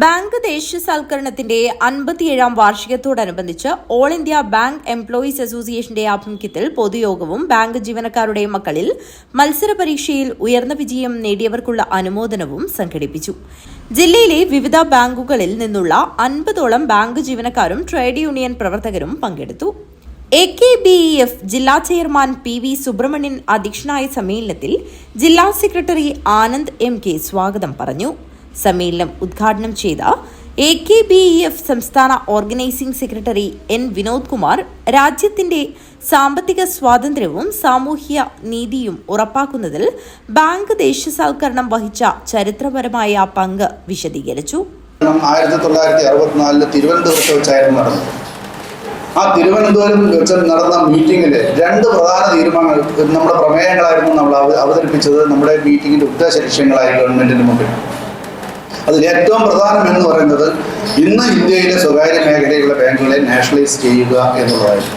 Bank ദേശസാൽക്കരണത്തിന്റെ 57-ാം വാർഷികത്തോടനുബന്ധിച്ച് all India bank employees അസോസിയേഷന്റെ ആഭിമുഖ്യത്തിൽ പൊതുയോഗവും ബാങ്ക് ജീവനക്കാരുടെ മക്കളിൽ മത്സര പരീക്ഷയിൽ ഉയർന്ന വിജയം നേടിയവർക്കുള്ള അനുമോദനവും സംഘടിപ്പിച്ചു. ജില്ലയിലെ വിവിധ ബാങ്കുകളിൽ നിന്നുള്ള 50ഓളം ബാങ്ക് ജീവനക്കാരും ട്രേഡ് യൂണിയൻ പ്രവർത്തകരും പങ്കെടുത്തു. AKBEF ജില്ലാ ചെയർമാൻ PV സുബ്രഹ്മണ്യൻ അധ്യക്ഷനായ സമ്മേളനത്തിൽ ജില്ലാ സെക്രട്ടറി ആനന്ദ് MK സ്വാഗതം പറഞ്ഞു. സമ്മേളനം ഉദ്ഘാടനം ചെയ്ത AKBEF സംസ്ഥാന organising secretary N Vinod Kumar രാജ്യത്തിന്റെ സാമ്പത്തിക സ്വാതന്ത്ര്യവും സാമൂഹ്യ നീതിയും ഉറപ്പാക്കുന്നതിൽ ബാങ്ക് ദേശസാൽക്കരണം വഹിച്ച ചരിത്രപരമായ പങ്ക് വിശദീകരിച്ചു. 1964 തിരുവനന്തപുരത്ത് വെച്ചായിരുന്നു നടന്നത്. ആ തിരുവനന്തപുരം വെച്ച് നടന്ന മീറ്റിംഗിൽ രണ്ട് പ്രധാന തീരുമാനങ്ങൾ, നമ്മുടെ പ്രമേയങ്ങളായിരുന്നു നമ്മൾ അവതരിപ്പിച്ചത്. നമ്മുടെ മീറ്റിംഗിന്റെ ഉദ്ദേശ ലക്ഷ്യങ്ങളായി ഗവൺമെന്റിന് മുമ്പിൽ അതിൽ ഏറ്റവും പ്രധാനം എന്ന് പറയുന്നത് ഇന്ന് ഇന്ത്യയിലെ സ്വകാര്യ മേഖലയിലുള്ള ബാങ്കുകളെ നാഷണലൈസ് ചെയ്യുക എന്നുള്ളതായിരുന്നു.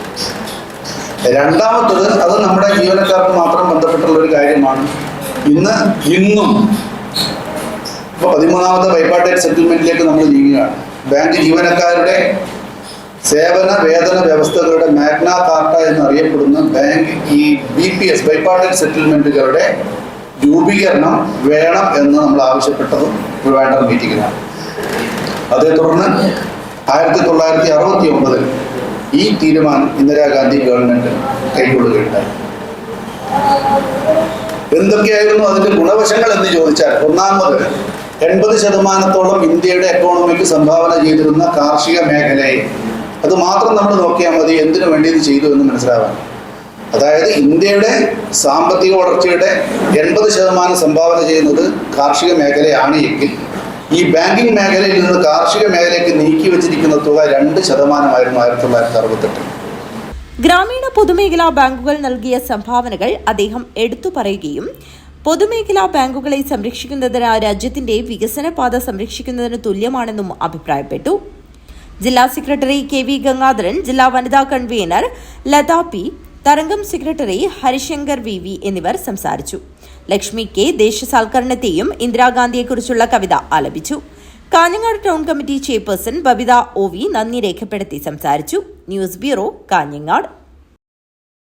രണ്ടാമത്തത്, അത് നമ്മുടെ ജീവനക്കാർക്ക് മാത്രം ബന്ധപ്പെട്ടുള്ള ഒരു കാര്യമാണ്. ഇന്നും ഇപ്പോൾ 13ാമത്തെ ബൈപാർട്ടൈറ്റ് സെറ്റിൽമെന്റിലേക്ക് നമ്മൾ നീങ്ങുകയാണ്. ബാങ്ക് ജീവനക്കാരുടെ സേവന വേതന വ്യവസ്ഥകളുടെ മാഗ്ന കാർട്ട എന്നറിയപ്പെടുന്ന ബാങ്ക് BPS ബൈപാർട്ടൈറ്റ് സെറ്റിൽമെന്റുകളുടെ രൂപീകരണം വേണം എന്ന് നമ്മൾ ആവശ്യപ്പെട്ടതും ട്രിവാൻഡ്രം മീറ്റിംഗിലാണ്. അതേ തുടർന്ന് 1969 ഈ തീരുമാനം ഇന്ദിരാഗാന്ധി ഗവൺമെന്റ് കൈക്കൊള്ളുകയുണ്ടായി. എന്തൊക്കെയായിരുന്നു അതിന്റെ ഗുണവശങ്ങൾ എന്ന് ചോദിച്ചാൽ, ഒന്നാമത് 80% ഇന്ത്യയുടെ എക്കോണമിക്ക് സംഭാവന ചെയ്തിരുന്ന കാർഷിക മേഖലയെ അത് മാത്രം നമ്മൾ നോക്കിയാൽ മതി എന്തിനു വേണ്ടി ഇത് ചെയ്തു എന്ന് മനസ്സിലാവാൻ. അതായത് ഇന്ത്യയുടെ സാമ്പത്തിക വളർച്ചയുടെ 80% സംഭാവന ചെയ്യുന്നത് കാർഷിക മേഖലയാണ് എങ്കിൽ ഈ ബാങ്കിങ് മേഖലയിൽ നിന്ന് കാർഷിക മേഖലയ്ക്ക് നീക്കി വച്ചിരിക്കുന്ന തുക 2% 1968. ഗ്രാമീണ പൊതുമേഖലാ ബാങ്കുകൾ നൽകിയ സംഭാവനകൾ അദ്ദേഹം എടുത്തു പറയുകയും പൊതുമേഖലാ ബാങ്കുകളെ സംരക്ഷിക്കുന്നതിന് രാജ്യത്തിന്റെ വികസന പാത സംരക്ഷിക്കുന്നതിന് തുല്യമാണെന്നും അഭിപ്രായപ്പെട്ടു. ജില്ലാ സെക്രട്ടറി KV ഗംഗാധരൻ, ജില്ലാ വനിതാ convener Latha P, Tharangam secretary Harishankar VV എന്നിവർ സംസാരിച്ചു. ലക്ഷ്മി K ദേശസാൽക്കരണത്തെയും ഇന്ദിരാഗാന്ധിയെക്കുറിച്ചുള്ള കവിത ആലപിച്ചു. Kanhangad town committee chairperson Babitha OV നന്ദി രേഖപ്പെടുത്തി സംസാരിച്ചു. News bureau, Kanhangad.